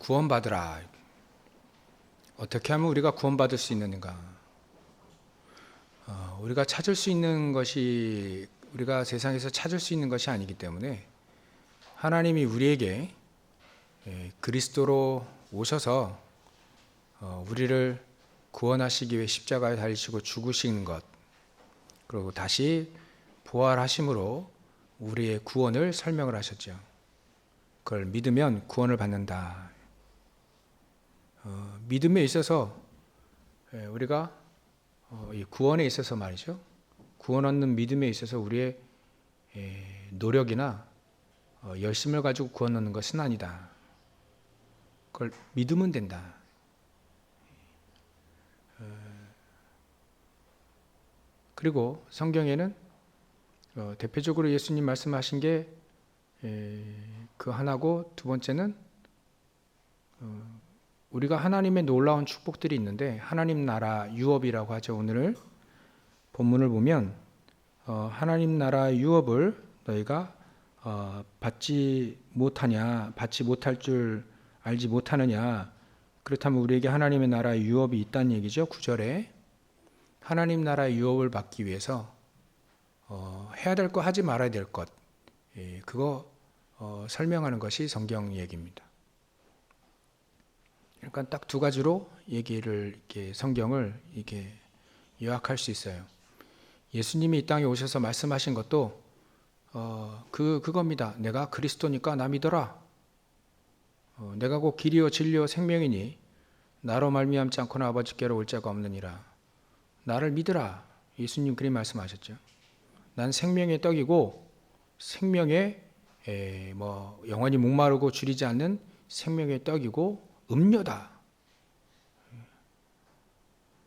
구원받으라. 어떻게 하면 우리가 구원받을 수 있는가? 우리가 찾을 수 있는 것이, 우리가 세상에서 찾을 수 있는 것이 아니기 때문에 하나님이 우리에게 그리스도로 오셔서 우리를 구원하시기 위해 십자가에 달리시고 죽으신 것, 그리고 다시 부활하심으로 우리의 구원을 설명을 하셨죠. 그걸 믿으면 구원을 받는다. 믿음에 있어서 우리가 이 구원에 있어서 말이죠. 구원 얻는 믿음에 있어서 우리의 노력이나 열심을 가지고 구원 얻는 것은 아니다. 그걸 믿으면 된다. 그리고 성경에는 대표적으로 예수님 말씀하신 게 그 하나고, 두 번째는 우리가 하나님의 놀라운 축복들이 있는데, 하나님 나라 유업이라고 하죠. 오늘 본문을 보면 하나님 나라 유업을 너희가 받지 못하냐, 받지 못할 줄 알지 못하느냐. 그렇다면 우리에게 하나님의 나라의 유업이 있다는 얘기죠. 9절에 하나님 나라의 유업을 받기 위해서 해야 될 것, 하지 말아야 될 것, 그거 설명하는 것이 성경 얘기입니다. 그러니까 딱 두 가지로 얘기를, 이렇게 성경을 이렇게 요약할 수 있어요. 예수님이 이 땅에 오셔서 말씀하신 것도 그겁니다. 내가 그리스도니까 나 믿어라. 내가 곧 길이요 진리요 생명이니 나로 말미암지 않고는 아버지께로 올 자가 없느니라. 나를 믿으라. 예수님 그리 말씀하셨죠. 난 생명의 떡이고 생명의 영원히 목마르고 줄이지 않는 생명의 떡이고 음료다.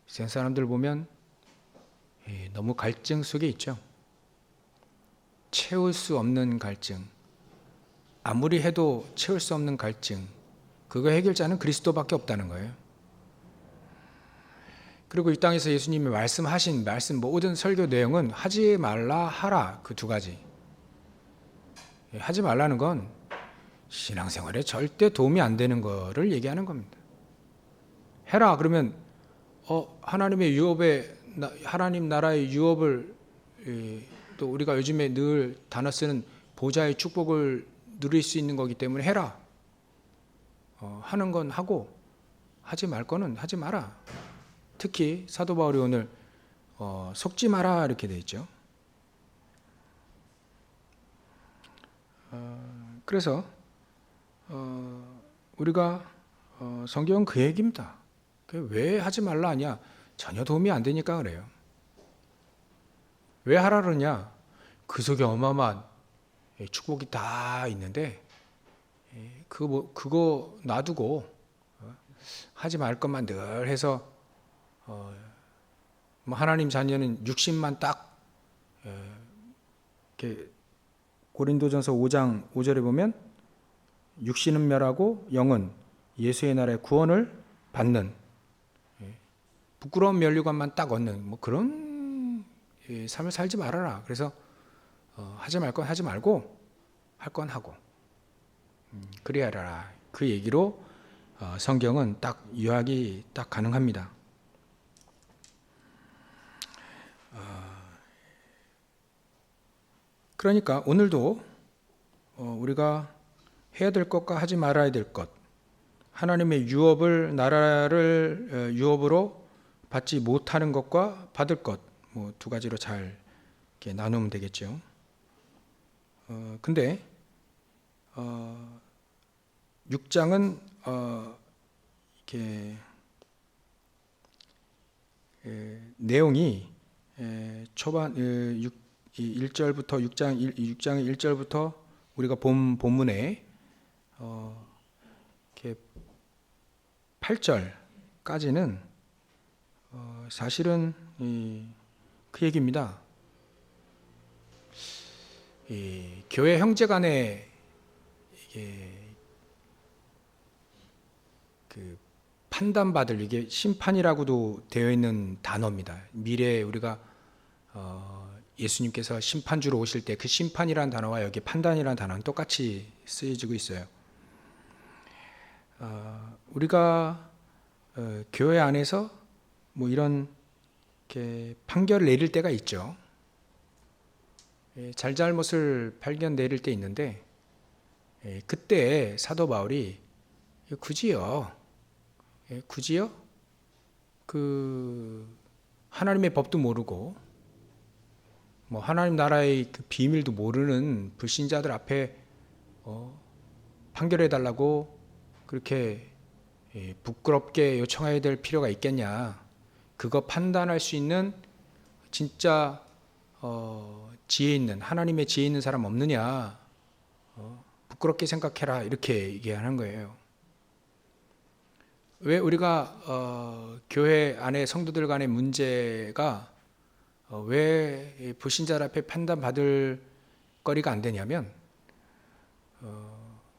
세상 사람들 보면 너무 갈증 속에 있죠. 채울 수 없는 갈증, 아무리 해도 채울 수 없는 갈증, 그거 해결자는 그리스도밖에 없다는 거예요. 그리고 이 땅에서 예수님이 말씀하신 모든 설교 내용은 하지 말라, 하라, 그 두 가지. 하지 말라는 건 신앙생활에 절대 도움이 안 되는 거를 얘기하는 겁니다. 해라 그러면 하나님의 유업에, 하나님 나라의 유업을, 또 우리가 요즘에 늘 단어 쓰는 보좌의 축복을 누릴 수 있는 거기 때문에 해라. 하는 건 하고 하지 말 거는 하지 마라. 특히 사도 바울이 오늘 속지 마라 이렇게 돼 있죠. 그래서 우리가 성경은 그 얘기입니다. 왜 하지 말라 하냐? 전혀 도움이 안 되니까 그래요. 왜 하라 그러냐? 그 속에 어마어마한 축복이 다 있는데 그거 놔두고 하지 말 것만 늘 해서 하나님 자녀는 육신만 딱 이렇게 고린도전서 5장 5절에 보면 육신은 멸하고 영은 예수의 나라의 구원을 받는, 부끄러운 면류관만 딱 얻는 그런 삶을 살지 말아라. 그래서 하지 말 건 하지 말고 할 건 하고 그래야 하라. 그 얘기로 성경은 딱 요약이 딱 가능합니다. 그러니까 오늘도 우리가 해야 될 것과 하지 말아야 될 것, 하나님의 유업을, 나라를 유업으로 받지 못하는 것과 받을 것, 두 가지로 잘 이렇게 나누면 되겠죠. 근데 6장은 이렇게 내용이 초반 1절부터 6장의 1절부터 우리가 본 본문에 이렇게 8절까지는 사실은 그 얘기입니다. 교회 형제간에 그 판단받을, 이게 심판이라고도 되어 있는 단어입니다. 미래에 우리가 예수님께서 심판주로 오실 때 그 심판이라는 단어와 여기 판단이라는 단어는 똑같이 쓰여지고 있어요. 우리가 교회 안에서 뭐 이런 이렇게 판결을 내릴 때가 있죠. 잘잘못을 발견 내릴 때 있는데, 그때 사도 바울이 굳이요 그 하나님의 법도 모르고 뭐 하나님 나라의 그 비밀도 모르는 불신자들 앞에 판결해 달라고 그렇게 부끄럽게 요청해야 될 필요가 있겠냐. 그거 판단할 수 있는 진짜 지혜 있는, 하나님의 지혜 있는 사람 없느냐. 부끄럽게 생각해라. 이렇게 얘기하는 거예요. 왜 우리가 교회 안에 성도들 간의 문제가 왜 불신자 앞에 판단받을 거리가 안 되냐면,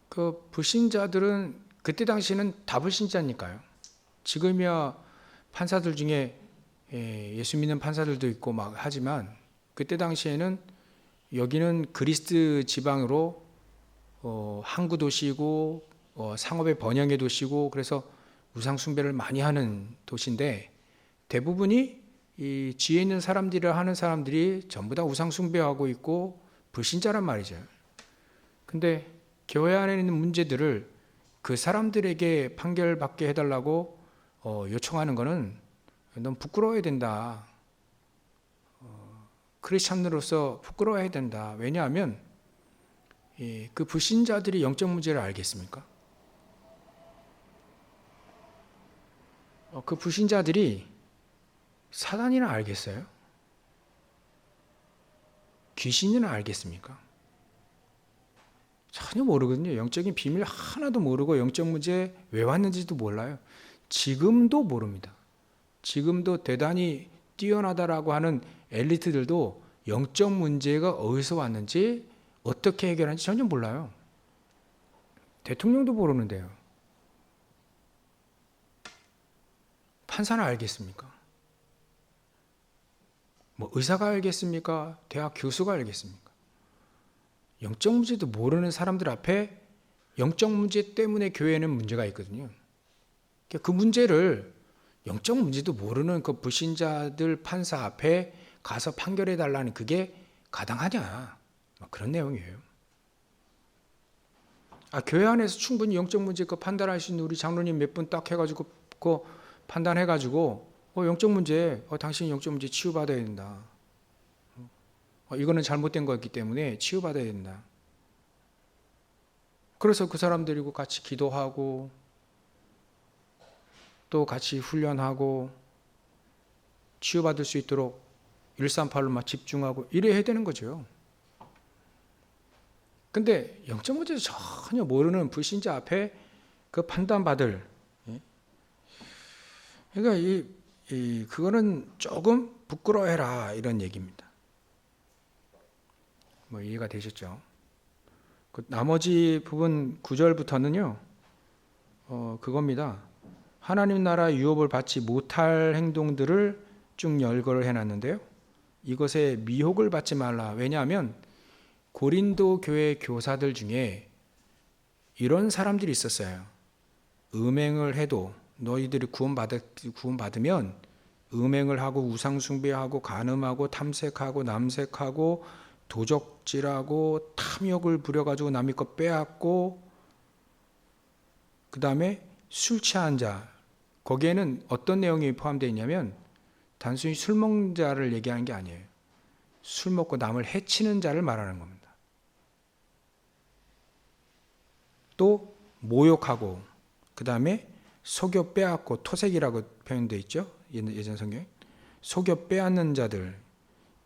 그 불신자들은 그때 당시에는 다 불신자니까요. 지금이야 판사들 중에 예수 믿는 판사들도 있고 막 하지만, 그때 당시에는 여기는 그리스 지방으로 항구 도시이고 상업의 번영의 도시고, 그래서 우상 숭배를 많이 하는 도시인데, 대부분이 이 지혜 있는 사람들이라 하는 사람들이 전부 다 우상 숭배하고 있고 불신자란 말이죠. 근데 교회 안에 있는 문제들을 그 사람들에게 판결받게 해달라고 요청하는 것은 너무 부끄러워야 된다. 크리스찬으로서 부끄러워야 된다. 왜냐하면 그 불신자들이 영적 문제를 알겠습니까? 그 불신자들이 사단이나 알겠어요? 귀신이나 알겠습니까? 전혀 모르거든요. 영적인 비밀 하나도 모르고 영적 문제 왜 왔는지도 몰라요. 지금도 모릅니다. 지금도 대단히 뛰어나다라고 하는 엘리트들도 영적 문제가 어디서 왔는지 어떻게 해결하는지 전혀 몰라요. 대통령도 모르는데요. 판사는 알겠습니까? 뭐 의사가 알겠습니까? 대학 교수가 알겠습니까? 영적 문제도 모르는 사람들 앞에 영적 문제 때문에 교회에는 문제가 있거든요. 그 문제를 영적 문제도 모르는 그 불신자들 판사 앞에 가서 판결해 달라는 그게 가당하냐? 그런 내용이에요. 교회 안에서 충분히 영적 문제 그 판단할 수 있는 우리 장로님 몇 분 딱 해가지고 그 판단해가지고 영적 문제, 당신 영적 문제 치유받아야 된다. 이거는 잘못된 거였기 때문에 치유받아야 된다. 그래서 그 사람들이고 같이 기도하고 또 같이 훈련하고 치유받을 수 있도록 138로 막 집중하고 이래야 되는 거죠. 근데 영적 문제도 전혀 모르는 불신자 앞에 그 판단받을, 그러니까 그거는 조금 부끄러워해라 이런 얘기입니다. 뭐 이해가 되셨죠? 그 나머지 부분 9절부터는요, 그겁니다. 하나님 나라 유업을 받지 못할 행동들을 쭉 열거를 해놨는데요. 이것에 미혹을 받지 말라. 왜냐하면 고린도 교회 교사들 중에 이런 사람들이 있었어요. 음행을 해도 너희들이 구원받으면 음행을 하고 우상숭배하고 간음하고 탐색하고 남색하고 도적질하고 탐욕을 부려가지고 남의 것 빼앗고, 그 다음에 술 취한 자, 거기에는 어떤 내용이 포함되어 있냐면 단순히 술 먹는 자를 얘기하는 게 아니에요. 술 먹고 남을 해치는 자를 말하는 겁니다. 또 모욕하고, 그 다음에 속여 빼앗고, 토색이라고 표현되어 있죠. 예전 성경에 속여 빼앗는 자들,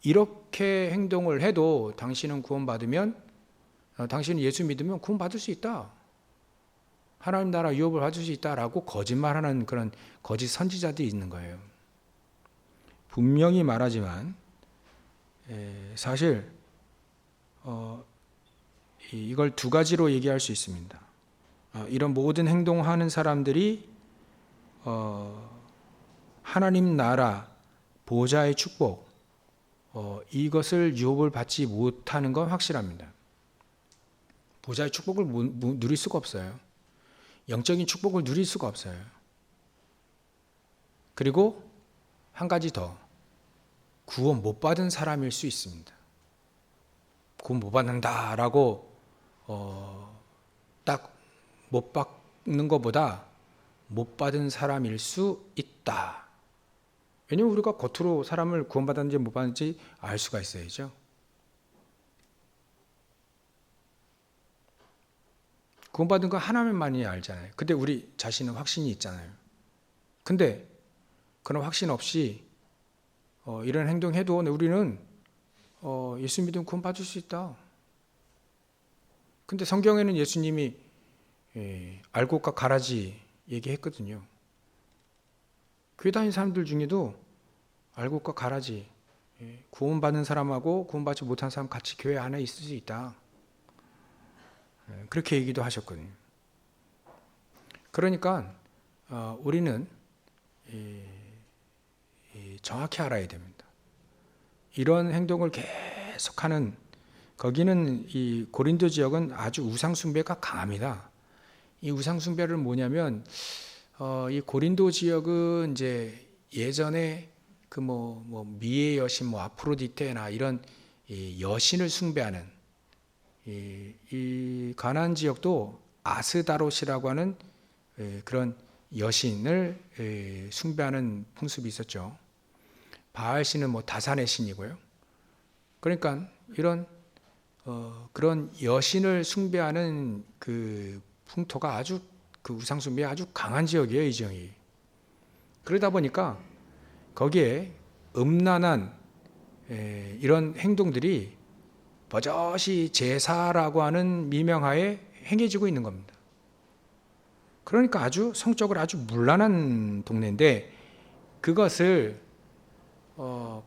이렇게 행동을 해도 당신은 구원받으면, 당신은 예수 믿으면 구원받을 수 있다, 하나님 나라 유업을 받을 수 있다라고 거짓말하는 그런 거짓 선지자들이 있는 거예요. 분명히 말하지만 사실 이걸 두 가지로 얘기할 수 있습니다. 이런 모든 행동하는 사람들이 하나님 나라 보좌의 축복, 이것을 유업을 받지 못하는 건 확실합니다. 보좌의 축복을 누릴 수가 없어요. 영적인 축복을 누릴 수가 없어요. 그리고 한 가지 더, 구원 못 받은 사람일 수 있습니다. 구원 못 받는다라고 딱 못 받는 것보다 못 받은 사람일 수 있다. 왜냐면 우리가 겉으로 사람을 구원받았는지 못 받았는지 알 수가 있어야죠. 구원받은 거 하나님만이 알잖아요. 근데 우리 자신은 확신이 있잖아요. 근데 그런 확신 없이 이런 행동해도 우리는 예수 믿으면 구원받을 수 있다. 근데 성경에는 예수님이 알곡과 가라지 얘기했거든요. 교회 다니는 사람들 중에도 알곡과 가라지, 구원받는 사람하고 구원받지 못한 사람 같이 교회 안에 있을 수 있다. 그렇게 얘기도 하셨거든요. 그러니까 우리는 정확히 알아야 됩니다. 이런 행동을 계속하는, 거기는 이 고린도 지역은 아주 우상 숭배가 강합니다. 이 우상 숭배를 뭐냐면 이 고린도 지역은 이제 예전에 그 미의 여신 아프로디테나 이런 이 여신을 숭배하는 이 가나안 지역도 아스다롯이라고 하는 그런 여신을 숭배하는 풍습이 있었죠. 바알 신은 다산의 신이고요. 그러니까 이런 그런 여신을 숭배하는 그 풍토가 아주, 그 우상 숭배에 아주 강한 지역이에요, 이 지역이. 그러다 보니까 거기에 음란한 이런 행동들이 버젓이 제사라고 하는 미명하에 행해지고 있는 겁니다. 그러니까 아주 성적으로 아주 문란한 동네인데, 그것을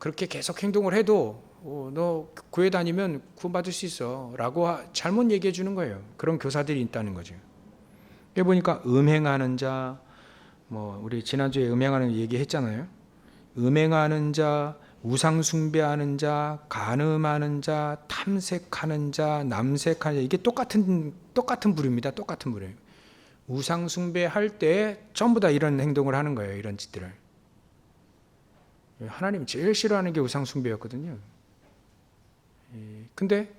그렇게 계속 행동을 해도 너 교회 다니면 구원받을 수 있어 라고 잘못 얘기해 주는 거예요. 그런 교사들이 있다는 거죠. 여기 보니까 음행하는 자, 우리 지난주에 음행하는 얘기 했잖아요. 음행하는 자, 우상 숭배하는 자, 간음하는 자, 탐색하는 자, 남색하는 자, 이게 똑같은 부류입니다. 똑같은 부류예요. 우상 숭배할 때 전부 다 이런 행동을 하는 거예요. 이런 짓들을. 하나님이 제일 싫어하는 게 우상 숭배였거든요. 근데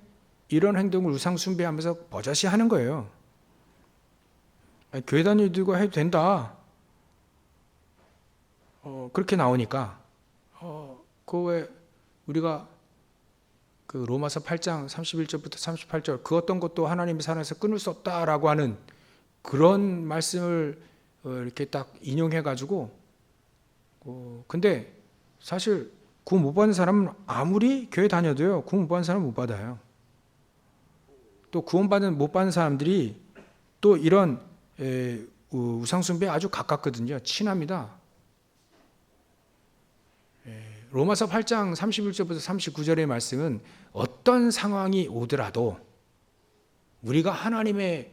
이런 행동을 우상 숭배하면서 버젓이 하는 거예요. 교회 다니고 해도 된다. 그렇게 나오니까 왜 우리가 그 로마서 8장 31절부터 38절 그 어떤 것도 하나님의 사랑에서 끊을 수 없다라고 하는 그런 말씀을 이렇게 딱 인용해 가지고 근데 사실 구원 못 받는 사람은 아무리 교회 다녀도요, 구원 못 받는 사람은 못 받아요. 또 못 받는 사람들이 또 이런 우상숭배에 아주 가깝거든요. 친합니다. 로마서 8장 31절부터 39절의 말씀은 어떤 상황이 오더라도 우리가 하나님의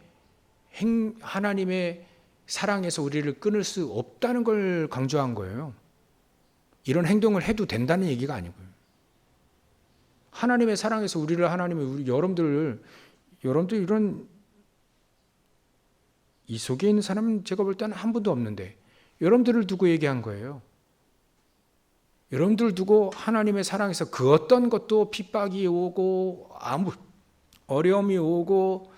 사랑에서 우리를 끊을 수 없다는 걸 강조한 거예요. 이런 행동을 해도 된다는 얘기가 아니고요. 하나님의 사랑에서 여러분들 이런 이 속에 있는 사람은 제가 볼 때는 한 분도 없는데 여러분들을 두고 얘기한 거예요. 여러분들을 두고 하나님의 사랑에서 그 어떤 것도 핍박이 오고 어려움이 오고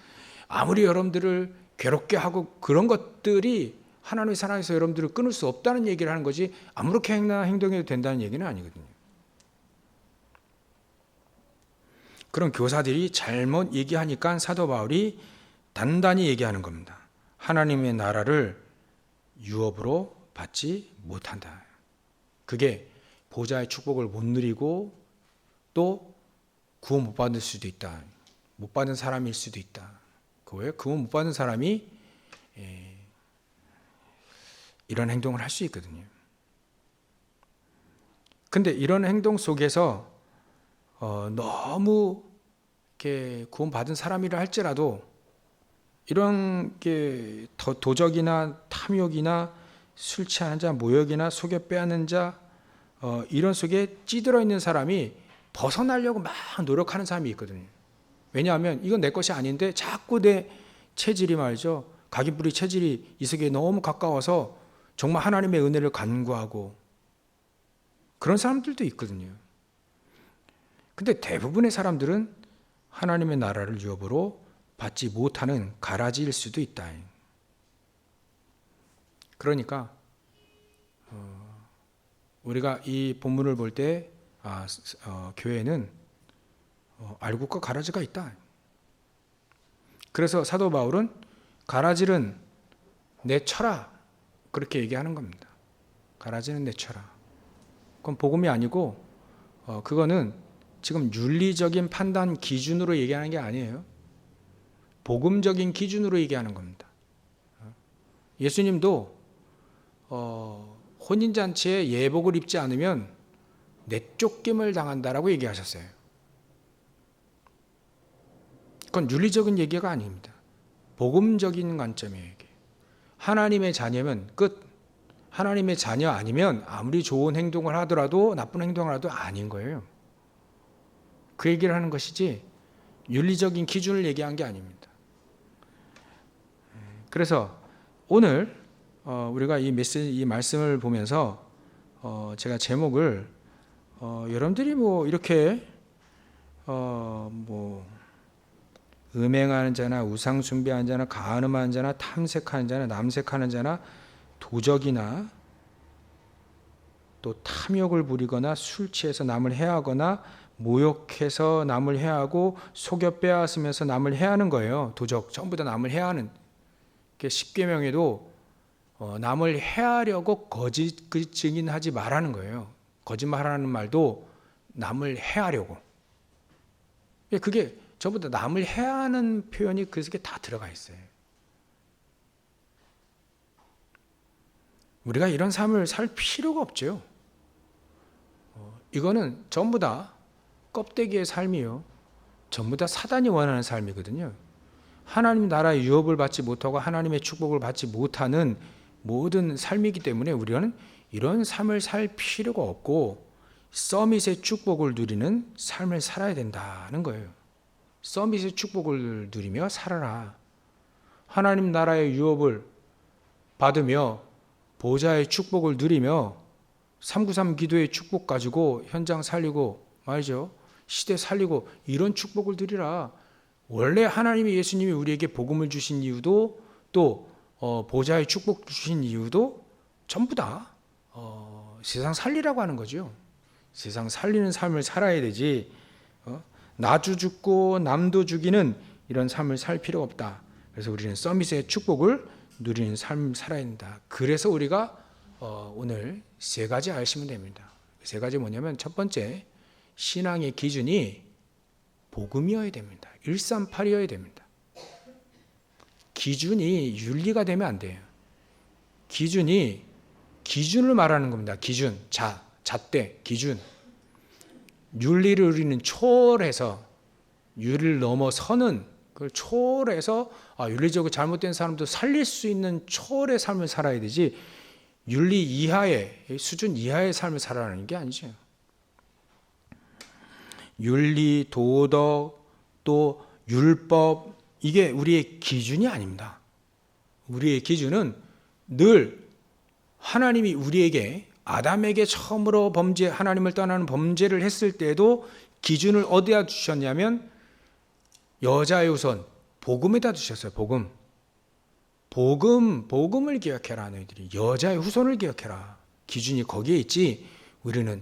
아무리 여러분들을 괴롭게 하고 그런 것들이 하나님의 사랑에서 여러분들을 끊을 수 없다는 얘기를 하는 거지 아무렇게 행동해도 된다는 얘기는 아니거든요. 그런 교사들이 잘못 얘기하니까 사도 바울이 단단히 얘기하는 겁니다. 하나님의 나라를 유업으로 받지 못한다. 그게 보좌의 축복을 못 누리고 또 구원 못 받을 수도 있다. 못 받은 사람일 수도 있다. 왜 구원 못 받은 사람이 이런 행동을 할 수 있거든요. 근데 이런 행동 속에서 너무 이렇게 구원 받은 사람이라 할지라도 이런 게 도적이나 탐욕이나 술 취하는 자, 모욕이나 속여 빼앗는 자, 이런 속에 찌들어 있는 사람이 벗어나려고 막 노력하는 사람이 있거든요. 왜냐하면 이건 내 것이 아닌데 자꾸 내 체질이 말이죠. 각인뿌리 체질이 이석에 너무 가까워서 정말 하나님의 은혜를 간구하고 그런 사람들도 있거든요. 근데 대부분의 사람들은 하나님의 나라를 유업으로 받지 못하는 가라지일 수도 있다. 그러니까 우리가 이 본문을 볼 때 교회는 알곡과 가라지가 있다. 그래서 사도 바울은 가라지는 내쳐라 그렇게 얘기하는 겁니다. 가라지는 내쳐라. 그건 복음이 아니고 그거는 지금 윤리적인 판단 기준으로 얘기하는 게 아니에요. 복음적인 기준으로 얘기하는 겁니다. 예수님도 혼인잔치에 예복을 입지 않으면 내쫓김을 당한다라고 얘기하셨어요. 그건 윤리적인 얘기가 아닙니다. 복음적인 관점이에요. 이게. 하나님의 자녀면 끝. 하나님의 자녀 아니면 아무리 좋은 행동을 하더라도 나쁜 행동을 하도 아닌 거예요. 그 얘기를 하는 것이지 윤리적인 기준을 얘기한 게 아닙니다. 그래서 오늘 우리가 이 말씀을 보면서 제가 제목을 여러분들이 뭐 이렇게 음행하는 자나 우상 숭배하는 자나 가늠하는 자나 탐색하는 자나 남색하는 자나 도적이나 또 탐욕을 부리거나 술 취해서 남을 해하거나 모욕해서 남을 해하고 속여 빼앗으면서 남을 해하는 거예요. 도적 전부 다 남을 해하는. 10계명에도 남을 해하려고 거짓 증인하지 말라는 거예요. 거짓말하는 말도 남을 해하려고. 그게 전부 다 남을 해하는 표현이 그 속에 다 들어가 있어요. 우리가 이런 삶을 살 필요가 없죠. 이거는 전부 다 껍데기의 삶이요. 전부 다 사단이 원하는 삶이거든요. 하나님 나라의 유업을 받지 못하고 하나님의 축복을 받지 못하는 모든 삶이기 때문에 우리는 이런 삶을 살 필요가 없고 서밋의 축복을 누리는 삶을 살아야 된다는 거예요. 서밋의 축복을 누리며 살아라. 하나님 나라의 유업을 받으며 보좌의 축복을 누리며 393 기도의 축복 가지고 현장 살리고 말이죠. 시대 살리고 이런 축복을 누리라. 원래 하나님이 예수님이 우리에게 복음을 주신 이유도 또 보좌의 축복 주신 이유도 전부 다 세상 살리라고 하는 거죠. 세상 살리는 삶을 살아야 되지 나주 죽고 남도 죽이는 이런 삶을 살 필요가 없다. 그래서 우리는 서밋의 축복을 누리는 삶을 살아야 된다. 그래서 우리가 오늘 세 가지 아시면 됩니다. 세 가지 뭐냐면 첫 번째 신앙의 기준이 복음이어야 됩니다. 138이어야 됩니다. 기준이 윤리가 되면 안 돼요. 기준을 말하는 겁니다. 기준, 잣대, 기준. 윤리를 우리는 초월해서 윤리를 넘어서는 그걸 초월해서 윤리적으로 잘못된 사람도 살릴 수 있는 초월의 삶을 살아야 되지 윤리 이하의 수준 이하의 삶을 살아가는 게 아니죠. 윤리, 도덕, 또 율법 이게 우리의 기준이 아닙니다. 우리의 기준은 늘 하나님이 우리에게 아담에게 처음으로 하나님을 떠나는 범죄를 했을 때도 기준을 어디다 주셨냐면 여자의 우선 복음에다 주셨어요. 복음을 기억해라. 너희들이 여자의 후손을 기억해라. 기준이 거기에 있지 우리는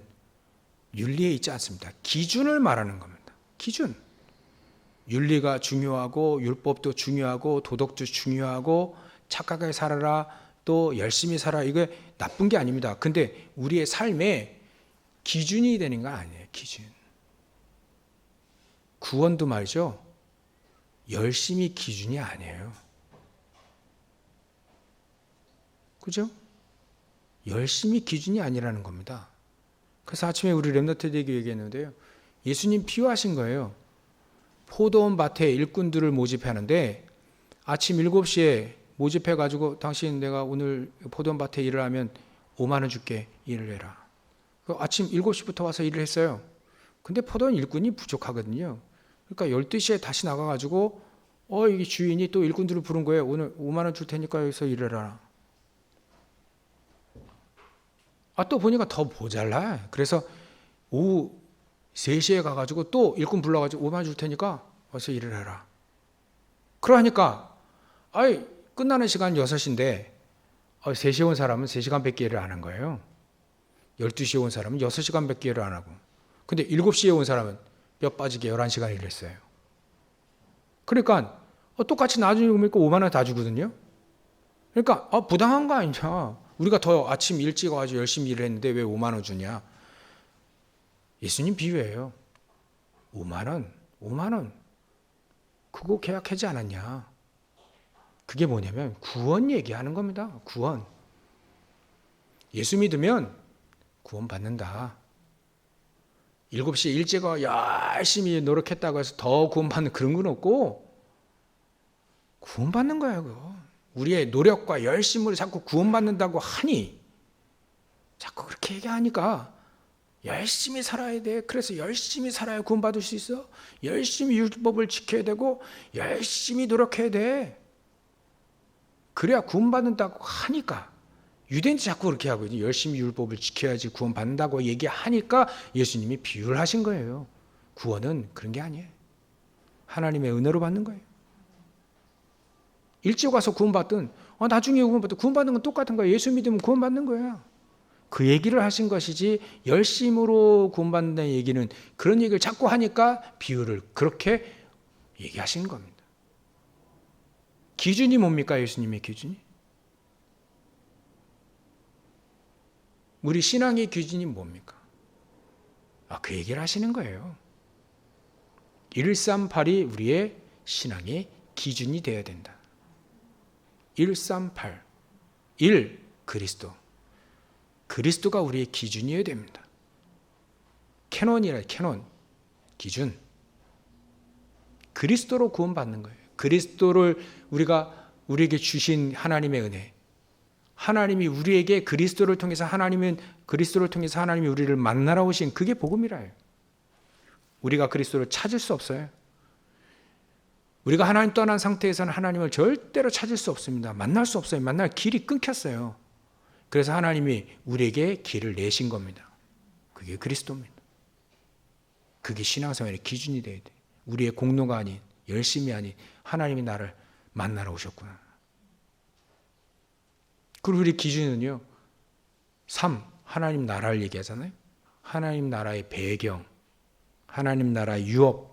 윤리에 있지 않습니다. 기준을 말하는 겁니다. 기준. 윤리가 중요하고 율법도 중요하고 도덕도 중요하고 착하게 살아라 또 열심히 살아 이게 나쁜 게 아닙니다. 근데 우리의 삶에 기준이 되는 건 아니에요. 기준. 구원도 말이죠. 열심히 기준이 아니에요. 그죠? 열심히 기준이 아니라는 겁니다. 그래서 아침에 우리 렘넌트 대교 얘기했는데요. 예수님 필요하신 거예요. 포도원 밭에 일꾼들을 모집하는데 아침 7시에 모집해가지고 당신 내가 오늘 포도원 밭에 일을 하면 5만 원 줄게 일을 해라. 아침 7시부터 와서 일을 했어요. 근데 포도원 일꾼이 부족하거든요. 그러니까 12시에 다시 나가가지고 이게 주인이 또 일꾼들을 부른 거예요. 오늘 5만 원 줄 테니까 여기서 일해라. 또 보니까 더 모자라. 그래서 오후 3시에 가가지고 또 일꾼 불러가지고 5만 원 줄 테니까 와서 일을 해라. 그러니까 끝나는 시간 6시인데 3시에 온 사람은 3시간밖에 일을 안 한 거예요. 12시에 온 사람은 6시간밖에 일을 안 하고, 근데 7시에 온 사람은 뼈 빠지게 11시간 일을 했어요. 그러니까 똑같이 나중에 보니까 5만 원 다 주거든요. 그러니까 부당한 거 아니냐. 우리가 더 아침 일찍 와가지고 열심히 일을 했는데 왜 5만 원 주냐. 예수님 비유예요. 5만 원 그거 계약하지 않았냐. 그게 뭐냐면 구원 얘기하는 겁니다. 구원. 예수 믿으면 구원 받는다. 7시에 일찍 열심히 노력했다고 해서 더 구원받는 그런 건 없고, 구원받는 거야 그거. 우리의 노력과 열심으로 자꾸 구원받는다고 하니, 자꾸 그렇게 얘기하니까 열심히 살아야 돼. 그래서 열심히 살아야 구원받을 수 있어. 열심히 율법을 지켜야 되고 열심히 노력해야 돼. 그래야 구원받는다고 하니까. 유대인도 자꾸 그렇게 하거든요. 열심히 율법을 지켜야지 구원받는다고 얘기하니까 예수님이 비유를 하신 거예요. 구원은 그런 게 아니에요. 하나님의 은혜로 받는 거예요. 일찍 와서 구원받든 나중에 구원받는 건 똑같은 거예요. 예수 믿으면 구원받는 거예요. 그 얘기를 하신 것이지, 열심으로 구원받는다는 얘기는, 그런 얘기를 자꾸 하니까 비유를 그렇게 얘기하신 겁니다. 기준이 뭡니까? 예수님의 기준이? 우리 신앙의 기준이 뭡니까? 그 얘기를 하시는 거예요. 138이 우리의 신앙의 기준이 되어야 된다. 138. 1. 그리스도. 그리스도가 우리의 기준이어야 됩니다. 캐논이라, 캐논. 기준. 그리스도로 구원받는 거예요. 그리스도를 우리에게 주신 하나님의 은혜. 하나님이 우리에게 그리스도를 통해서 하나님이 우리를 만나러 오신, 그게 복음이라요. 우리가 그리스도를 찾을 수 없어요. 우리가 하나님 떠난 상태에서는 하나님을 절대로 찾을 수 없습니다. 만날 수 없어요. 만날 길이 끊겼어요. 그래서 하나님이 우리에게 길을 내신 겁니다. 그게 그리스도입니다. 그게 신앙생활의 기준이 돼야 돼. 우리의 공로가 아닌, 열심이 아닌, 하나님이 나를 만나러 오셨구나. 그리고 우리 기준은요, 3. 하나님 나라를 얘기하잖아요. 하나님 나라의 배경, 하나님 나라의 유업,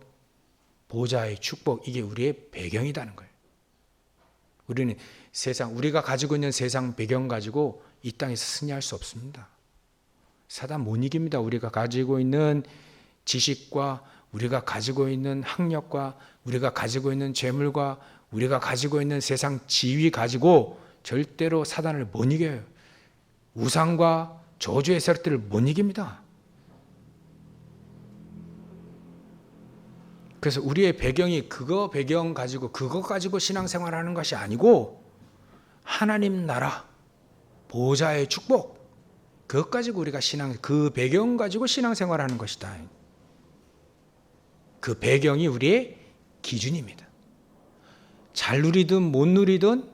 보좌의 축복, 이게 우리의 배경이라는 거예요. 우리는 우리가 가지고 있는 세상 배경 가지고 이 땅에서 승리할 수 없습니다. 사단 못 이깁니다. 우리가 가지고 있는 지식과, 우리가 가지고 있는 학력과, 우리가 가지고 있는 재물과, 우리가 가지고 있는 세상 지위 가지고 절대로 사단을 못 이겨요. 우상과 저주의 세력들을 못 이깁니다. 그래서 우리의 배경이 그거 가지고 신앙생활하는 것이 아니고, 하나님 나라, 보좌의 축복, 그것 가지고 우리가 그 배경 가지고 신앙생활하는 것이다. 그 배경이 우리의 기준입니다. 잘 누리든 못 누리든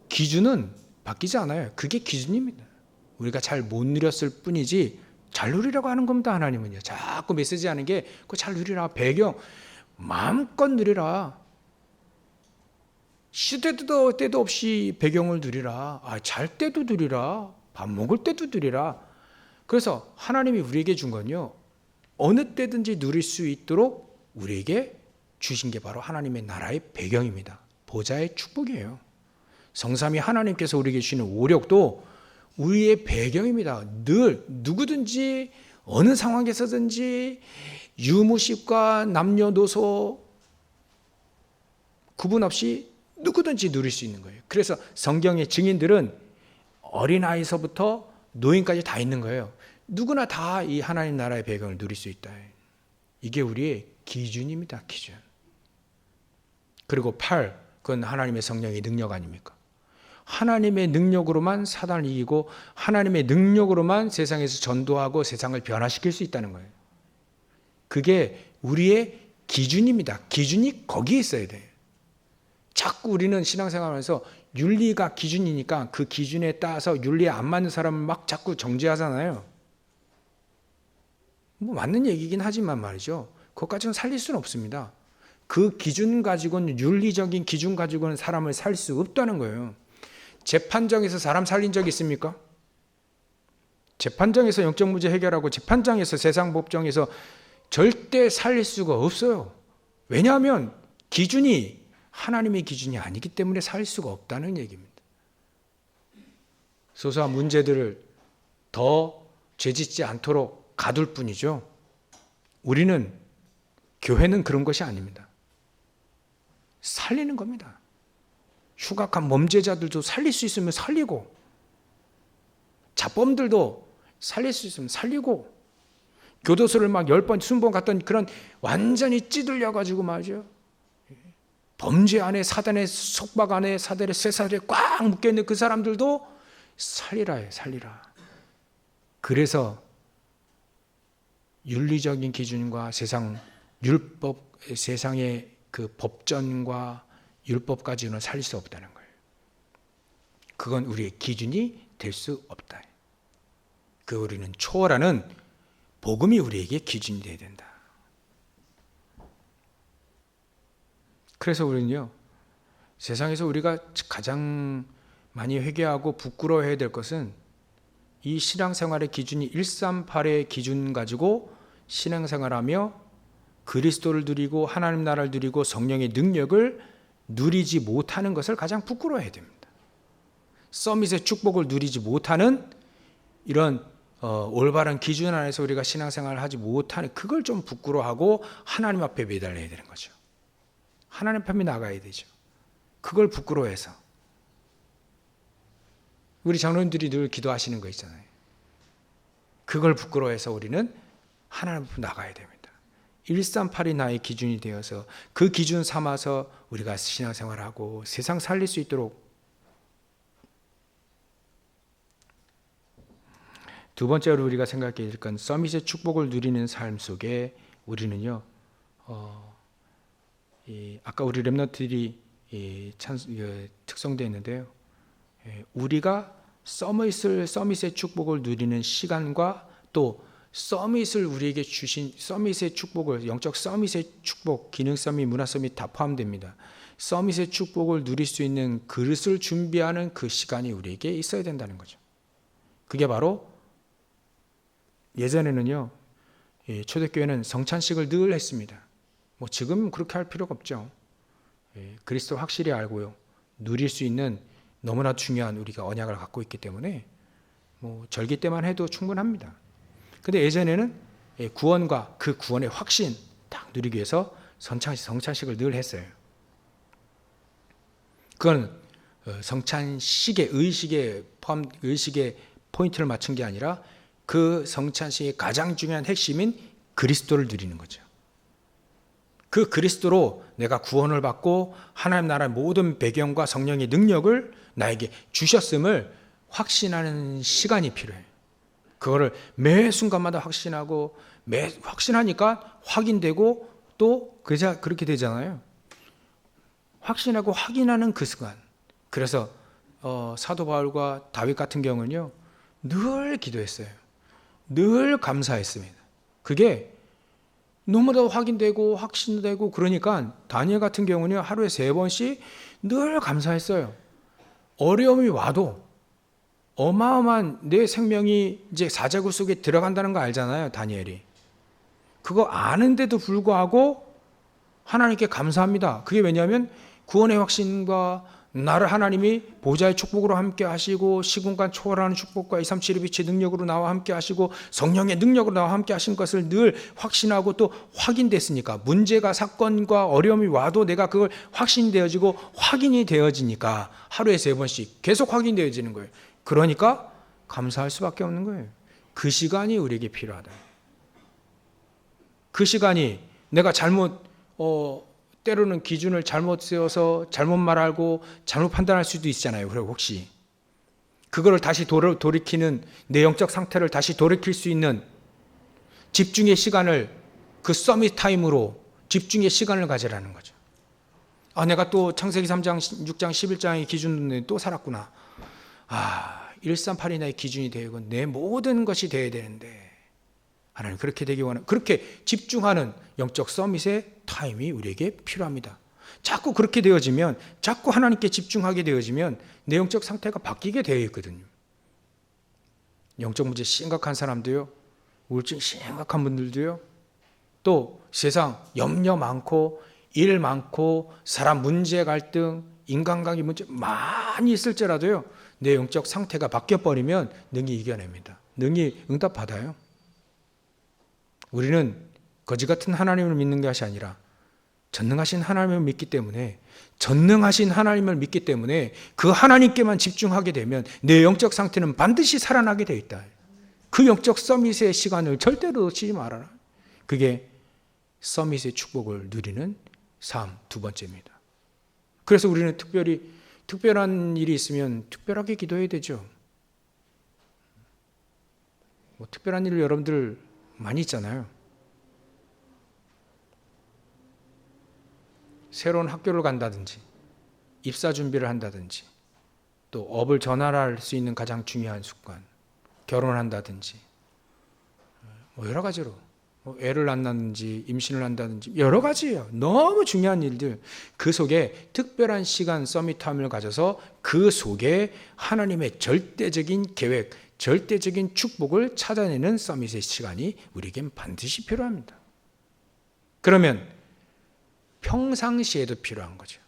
기준은 바뀌지 않아요. 그게 기준입니다. 우리가 잘 못 누렸을 뿐이지, 잘 누리라고 하는 겁니다. 하나님은요. 자꾸 메시지하는 게 그거 잘 누리라. 배경 마음껏 누리라. 시도 때도 없이 배경을 누리라. 잘 때도 누리라. 밥 먹을 때도 누리라. 그래서 하나님이 우리에게 준 건요, 어느 때든지 누릴 수 있도록 우리에게 주신 게 바로 하나님의 나라의 배경입니다. 보좌의 축복이에요. 성삼위 하나님께서 우리에게 주시는 오력도 우리의 배경입니다. 늘 누구든지 어느 상황에서든지 유무십과 남녀노소 구분 없이 누구든지 누릴 수 있는 거예요. 그래서 성경의 증인들은 어린아이서부터 노인까지 다 있는 거예요. 누구나 다 이 하나님 나라의 배경을 누릴 수 있다. 이게 우리의 기준입니다. 기준. 그리고 8, 그건 하나님의 성령의 능력 아닙니까? 하나님의 능력으로만 사단을 이기고, 하나님의 능력으로만 세상에서 전도하고 세상을 변화시킬 수 있다는 거예요. 그게 우리의 기준입니다. 기준이 거기에 있어야 돼요. 자꾸 우리는 신앙생활하면서 윤리가 기준이니까 그 기준에 따라서 윤리에 안 맞는 사람을 막 자꾸 정죄하잖아요. 뭐 맞는 얘기긴 하지만 말이죠. 그것까지는 살릴 수는 없습니다. 그 기준 가지고는, 윤리적인 기준 가지고는 사람을 살릴 수 없다는 거예요. 재판정에서 사람 살린 적 있습니까? 재판정에서 영적 문제 해결하고 재판장에서 세상 법정에서 절대 살릴 수가 없어요. 왜냐하면 기준이 하나님의 기준이 아니기 때문에 살릴 수가 없다는 얘기입니다. 소소한 문제들을 더 죄짓지 않도록 가둘 뿐이죠. 우리는, 교회는 그런 것이 아닙니다. 살리는 겁니다. 흉악한 범죄자들도 살릴 수 있으면 살리고, 자범들도 살릴 수 있으면 살리고, 교도소를 막 10번, 20번 갔던 그런 완전히 찌들려가지고 말이죠. 범죄 안에, 사단의 속박 안에, 사단의 쇠사슬에 꽉 묶여있는 그 사람들도 살리라 해요, 살리라. 그래서 윤리적인 기준과 세상의 그 법전과 율법까지는 살릴 수 없다는 거예요. 그건 우리의 기준이 될 수 없다. 그 우리는 초월하는 복음이 우리에게 기준이 되어야 된다. 그래서 우리는요, 세상에서 우리가 가장 많이 회개하고 부끄러워해야 될 것은 이 신앙생활의 기준이 138의 기준 가지고 신앙생활하며 그리스도를 누리고 하나님 나라를 누리고 성령의 능력을 누리지 못하는 것을 가장 부끄러워해야 됩니다. 서밋의 축복을 누리지 못하는 이런 올바른 기준 안에서 우리가 신앙생활을 하지 못하는, 그걸 좀 부끄러워하고 하나님 앞에 매달려야 되는 거죠. 하나님 앞에 나가야 되죠. 그걸 부끄러워해서. 우리 장로님들이 늘 기도하시는 거 있잖아요. 그걸 부끄러워해서 우리는 하나님 앞에 나가야 됩니다. 138이 나의 기준이 되어서 그 기준 삼아서 우리가 신앙생활하고 세상 살릴 수 있도록. 두 번째로 우리가 생각해야 될 건 서밋의 축복을 누리는 삶 속에 우리는요, 아까 우리 렘넌트들이 특성되어 있는데요, 우리가 서밋의 축복을 누리는 시간과 또 서밋을 우리에게 주신 서밋의 축복을, 영적 서밋의 축복, 기능 서밋, 문화 서밋 다 포함됩니다. 서밋의 축복을 누릴 수 있는 그릇을 준비하는 그 시간이 우리에게 있어야 된다는 거죠. 그게 바로 예전에는요, 초대교회는 성찬식을 늘 했습니다. 뭐 지금 그렇게 할 필요가 없죠. 그리스도 확실히 알고요, 누릴 수 있는 너무나 중요한 우리가 언약을 갖고 있기 때문에 뭐 절기 때만 해도 충분합니다. 근데 예전에는 구원과 그 구원의 확신 딱 누리기 위해서 성찬식을 늘 했어요. 그건 성찬식의 의식에 포인트를 맞춘 게 아니라 그 성찬식의 가장 중요한 핵심인 그리스도를 누리는 거죠. 그 그리스도로 내가 구원을 받고 하나님 나라의 모든 배경과 성령의 능력을 나에게 주셨음을 확신하는 시간이 필요해요. 그거를 매 순간마다 확신하고, 확신하니까 확인되고 또 그렇게 되잖아요. 확신하고 확인하는 그 순간. 그래서 사도 바울과 다윗 같은 경우는요, 늘 기도했어요. 늘 감사했습니다. 그게 너무나 확인되고 확신되고, 그러니까 다니엘 같은 경우는 하루에 3번씩 늘 감사했어요. 어려움이 와도 어마어마한 내 생명이 이제 사자굴 속에 들어간다는 거 알잖아요, 다니엘이. 그거 아는데도 불구하고 하나님께 감사합니다. 그게 왜냐하면 구원의 확신과 나를 하나님이 보좌의 축복으로 함께 하시고 시공간 초월하는 축복과 237의 빛의 능력으로 나와 함께 하시고 성령의 능력으로 나와 함께 하신 것을 늘 확신하고 또 확인됐으니까, 문제가 사건과 어려움이 와도 내가 그걸 확신되어지고 확인이 되어지니까 하루에 3번씩 계속 확인되어지는 거예요. 그러니까 감사할 수밖에 없는 거예요. 그 시간이 우리에게 필요하다. 그 시간이 내가 때로는 기준을 잘못 세워서 잘못 말하고 잘못 판단할 수도 있잖아요. 그리고 혹시 그거를 다시 돌이키는, 내 영적 상태를 다시 돌이킬 수 있는 집중의 시간을 그 서밋 타임으로 집중의 시간을 가지라는 거죠. 내가 또 창세기 3장, 6장, 11장의 기준으로 또 살았구나. 138이 나의 기준이 되고 내 모든 것이 되어야 되는데 하나님 그렇게 되기 원하는, 그렇게 집중하는 영적 서밋의 타임이 우리에게 필요합니다. 자꾸 그렇게 되어지면, 자꾸 하나님께 집중하게 되어지면 내 영적 상태가 바뀌게 되어 있거든요. 영적 문제 심각한 사람도요, 우울증 심각한 분들도요, 또 세상 염려 많고 일 많고 사람 문제 갈등, 인간관계 문제 많이 있을지라도요, 내 영적 상태가 바뀌어버리면 능히 이겨냅니다. 능히 응답받아요. 우리는 거지 같은 하나님을 믿는 것이 아니라 전능하신 하나님을 믿기 때문에, 전능하신 하나님을 믿기 때문에 그 하나님께만 집중하게 되면 내 영적 상태는 반드시 살아나게 되어 있다. 그 영적 서밋의 시간을 절대로 놓치지 말아라. 그게 서밋의 축복을 누리는 삶 두 번째입니다. 그래서 우리는 특별한 일이 있으면 특별하게 기도해야 되죠. 특별한 일 여러분들 많이 있잖아요. 새로운 학교를 간다든지, 입사 준비를 한다든지, 또 업을 전환할 수 있는 가장 중요한 습관, 결혼한다든지, 여러 가지로, 애를 낳는다든지, 임신을 한다든지, 여러 가지예요. 너무 중요한 일들. 그 속에 특별한 시간, 서밋타임을 가져서 그 속에 하나님의 절대적인 계획, 절대적인 축복을 찾아내는 서밋의 시간이 우리에겐 반드시 필요합니다. 그러면 평상시에도 필요한 거죠.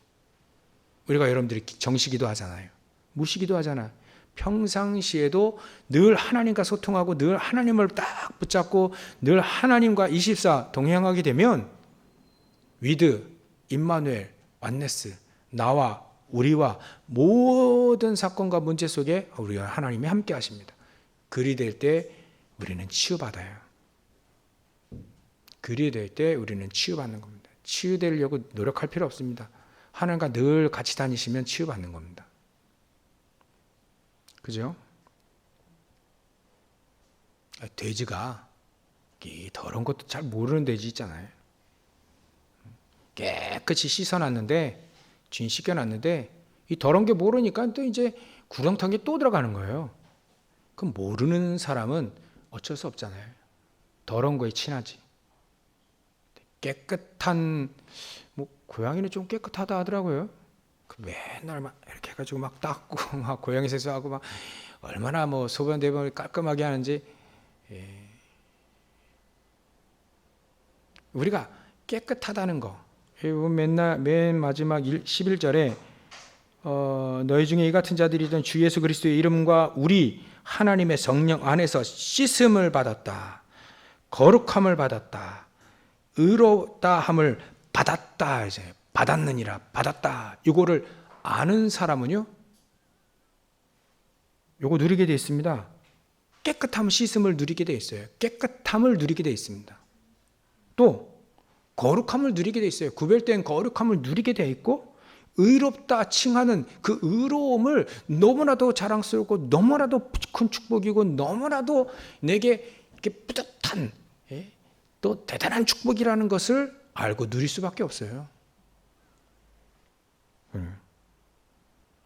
우리가 여러분들이 정시기도 하잖아요. 무시기도 하잖아요. 평상시에도 늘 하나님과 소통하고 늘 하나님을 딱 붙잡고 늘 하나님과 24 동행하게 되면 위드, 임마누엘, 완네스, 나와 우리와 모든 사건과 문제 속에 우리가 하나님이 함께 하십니다. 그리 될 때 우리는 치유받아요. 그리 될 때 우리는 치유받는 겁니다. 치유되려고 노력할 필요 없습니다. 하나님과 늘 같이 다니시면 치유받는 겁니다. 그죠? 돼지가 이 더러운 것도 잘 모르는 돼지 있잖아요. 깨끗이 씻어놨는데, 주인 씻겨놨는데 이 더러운 게 모르니까 또 이제 구렁텅이에 또 들어가는 거예요. 그럼 모르는 사람은 어쩔 수 없잖아요. 더러운 거에 친하지. 깨끗한, 고양이는 좀 깨끗하다 하더라고요. 맨날 막 이렇게 해가지고 막 닦고 막 고양이 세수하고 막 얼마나 소변 대변을 깔끔하게 하는지. 우리가 깨끗하다는 거, 맨 마지막 11절에 너희 중에 이 같은 자들이던 주 예수 그리스도의 이름과 우리 하나님의 성령 안에서 씻음을 받았다, 거룩함을 받았다, 의롭다함을 받았다, 이제 받았느니라, 받았다. 이거를 아는 사람은요, 요거 누리게 되어 있습니다. 깨끗함, 씻음을 누리게 되어 있어요. 깨끗함을 누리게 되어 있습니다. 또 거룩함을 누리게 되어 있어요. 구별된 거룩함을 누리게 되어 있고, 의롭다 칭하는 그 의로움을 너무나도 자랑스럽고 너무나도 큰 축복이고 너무나도 내게 이렇게 뿌듯한, 또 대단한 축복이라는 것을 알고 누릴 수밖에 없어요.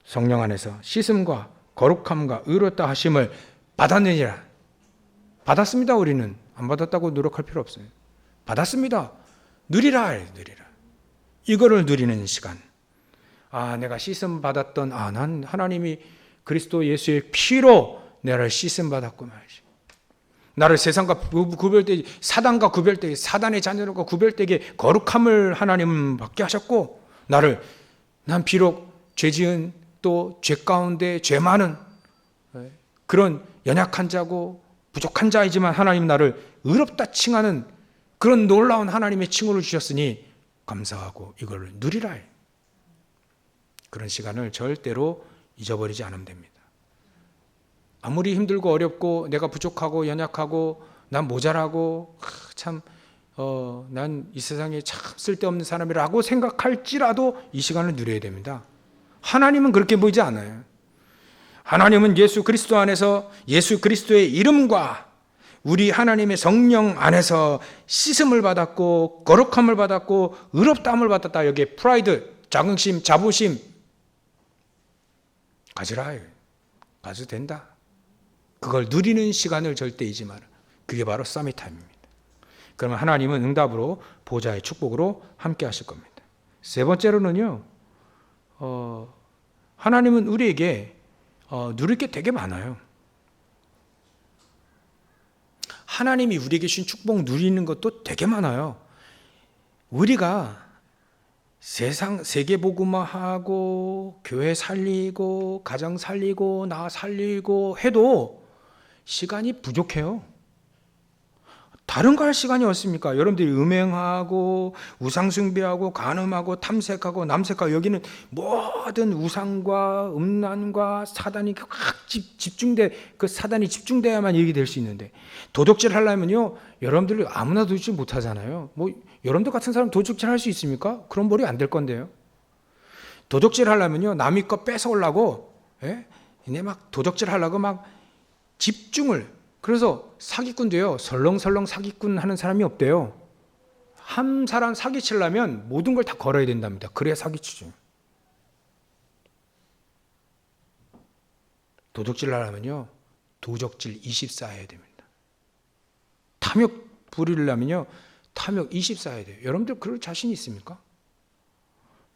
성령 안에서 씻음과 거룩함과 의롭다 하심을 받았느니라. 받았습니다. 우리는 안 받았다고 노력할 필요 없어요. 받았습니다. 누리라. 이거를 누리는 시간. 내가 씻음 받았던, 난 하나님이 그리스도 예수의 피로 나를 씻음 받았고 말이지. 나를 세상과 구별되게, 사단과 구별되게, 사단의 자녀들과 구별되게 거룩함을 하나님은 받게 하셨고, 난 비록 죄 지은, 또 죄 가운데 죄 많은 그런 연약한 자고 부족한 자이지만 하나님 나를 의롭다 칭하는 그런 놀라운 하나님의 칭호를 주셨으니 감사하고 이걸 누리라. 그런 시간을 절대로 잊어버리지 않으면 됩니다. 아무리 힘들고 어렵고 내가 부족하고 연약하고 난 모자라고 난 이 세상에 참 쓸데없는 사람이라고 생각할지라도 이 시간을 누려야 됩니다. 하나님은 그렇게 보이지 않아요. 하나님은 예수 그리스도 안에서 예수 그리스도의 이름과 우리 하나님의 성령 안에서 씻음을 받았고 거룩함을 받았고 의롭다함을 받았다. 여기에 프라이드, 자긍심, 자부심 가지라. 가져도 된다. 그걸 누리는 시간을 절대 잊지 마라. 그게 바로 서밋타임입니다. 그러면 하나님은 응답으로 보좌의 축복으로 함께 하실 겁니다. 세 번째로는요, 하나님은 우리에게 누릴 게 되게 많아요. 하나님이 우리에게 주신 축복 누리는 것도 되게 많아요. 우리가 세계 복음화하고 교회 살리고 가정 살리고 나 살리고 해도 시간이 부족해요. 다른 거 할 시간이 없습니까? 여러분들이 음행하고 우상숭배하고 간음하고 탐색하고 남색하고 여기는 모든 우상과 음란과 사단이 확 집중돼, 그 사단이 집중돼야만 얘기될 수 있는데, 도둑질 하려면요 여러분들 아무나 도둑질 못 하잖아요. 뭐 여러분들 같은 사람 도둑질 할 수 있습니까? 그런 벌이 안 될 건데요. 도둑질 하려면요 남의 거 뺏어오려고, 얘네 막 도둑질 하려고 막 집중을, 그래서 사기꾼도요 설렁설렁 사기꾼 하는 사람이 없대요. 한 사람 사기치려면 모든 걸 다 걸어야 된답니다. 그래야 사기치죠. 도둑질 하려면요 도적질 24 해야 됩니다. 탐욕 부리려면요 탐욕 24 해야 돼요. 여러분들 그럴 자신 있습니까?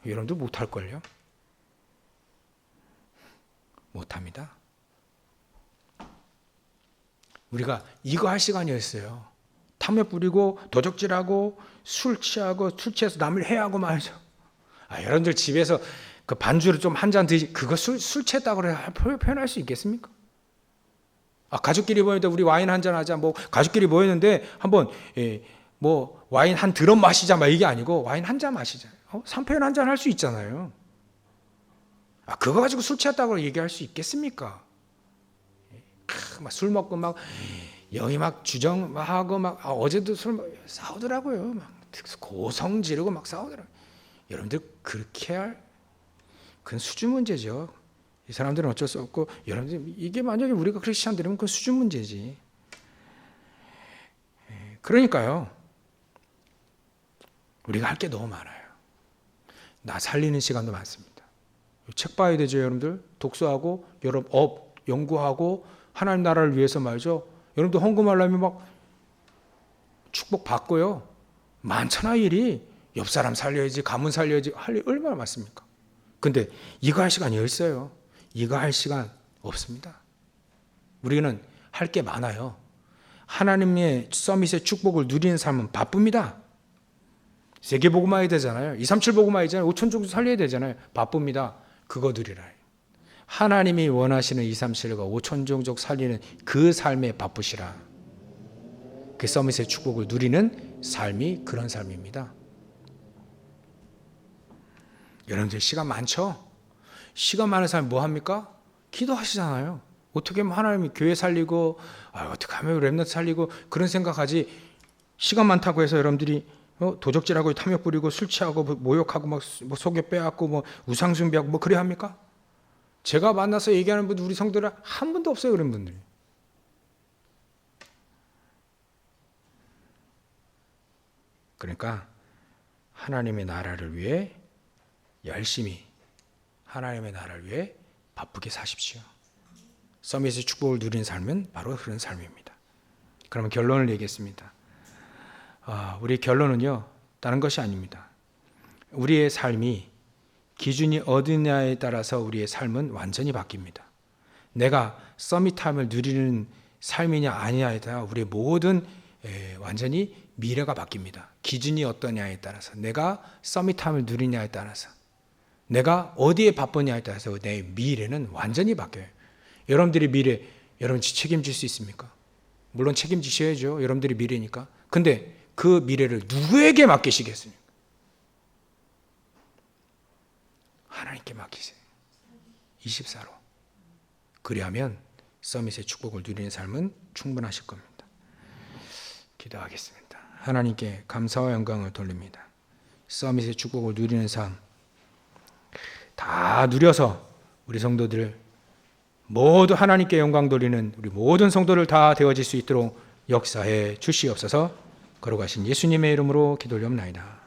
여러분들 못할걸요? 못합니다. 우리가 이거 할 시간이었어요. 탐욕 부리고 도적질하고 술 취하고 술 취해서 남을 해하고 말이죠. 여러분들 집에서 그 반주를 좀 한 잔 드시, 그거 술 취했다고 표현할 수 있겠습니까? 가족끼리 모였는데 우리 와인 한 잔 하자. 뭐 가족끼리 모였는데 한번 뭐 와인 한 드럼 마시자 막 이게 아니고 와인 한 잔 마시자. 상표현 한 잔 할 수 있잖아요. 그거 가지고 술 취했다고 얘기할 수 있겠습니까? 막 술 먹고 막 영이 막 주정하고 막 어제도 술 싸우더라고요. 막 고성 지르고 막 싸우더라고요. 여러분들 그렇게 할 그건 수준 문제죠. 이 사람들은 어쩔 수 없고, 여러분들 이게 만약에 우리가 크리스천들이면 그건 수준 문제지. 그러니까요. 우리가 할 게 너무 많아요. 나 살리는 시간도 많습니다. 책 봐야 되죠, 여러분들. 독서하고 여러분 연구하고 하나님 나라를 위해서 말이죠. 여러분들 헌금하려면 막 축복 받고요. 많잖아 일이. 옆 사람 살려야지, 가문 살려야지, 할 일 얼마나 많습니까? 근데 이거 할 시간이 있어요. 이거 할 시간 없습니다. 우리는 할 게 많아요. 하나님의 서밋의 축복을 누리는 삶은 바쁩니다. 세계 복음화해야 되잖아요. 237 복음화해야 5천 종족 살려야 되잖아요. 바쁩니다. 그거 누리라. 하나님이 원하시는 237과 5천 종족 살리는 그 삶에 바쁘시라. 그 서밋의 축복을 누리는 삶이 그런 삶입니다. 여러분들 시간 많죠? 시간 많은 사람이 뭐 합니까? 기도하시잖아요. 어떻게 하면 하나님이 교회 살리고, 어떻게 하면 렘넌트 살리고, 그런 생각하지. 시간 많다고 해서 여러분들이 도적질하고 탐욕 부리고 술 취하고 모욕하고 막 속에 빼앗고 뭐 우상숭배하고 뭐 그래야 합니까? 제가 만나서 얘기하는 분들, 우리 성도들 한 분도 없어요, 그런 분들이. 그러니까 하나님의 나라를 위해 열심히, 하나님의 나라를 위해 바쁘게 사십시오. 서밋의 축복을 누리는 삶은 바로 그런 삶입니다. 그러면 결론을 얘기했습니다. 우리 결론은요, 다른 것이 아닙니다. 우리의 삶이 기준이 어디냐에 따라서 우리의 삶은 완전히 바뀝니다. 내가 서밋함을 누리는 삶이냐 아니냐에 따라 우리의 모든 완전히 미래가 바뀝니다. 기준이 어떠냐에 따라서, 내가 서밋함을 누리냐에 따라서, 내가 어디에 바쁘냐에 따라서 내 미래는 완전히 바뀌어요. 여러분들의 미래, 여러분 책임질 수 있습니까? 물론 책임지셔야죠. 여러분들의 미래니까. 근데 그 미래를 누구에게 맡기시겠습니까? 하나님께 맡기세요. 24로. 그리하면 서밋의 축복을 누리는 삶은 충분하실 겁니다. 기도하겠습니다. 하나님께 감사와 영광을 돌립니다. 서밋의 축복을 누리는 삶 다 누려서 우리 성도들 모두 하나님께 영광 돌리는 우리 모든 성도들 다 되어질 수 있도록 역사해 주시옵소서. 걸어가신 예수님의 이름으로 기도 올리옵나이다.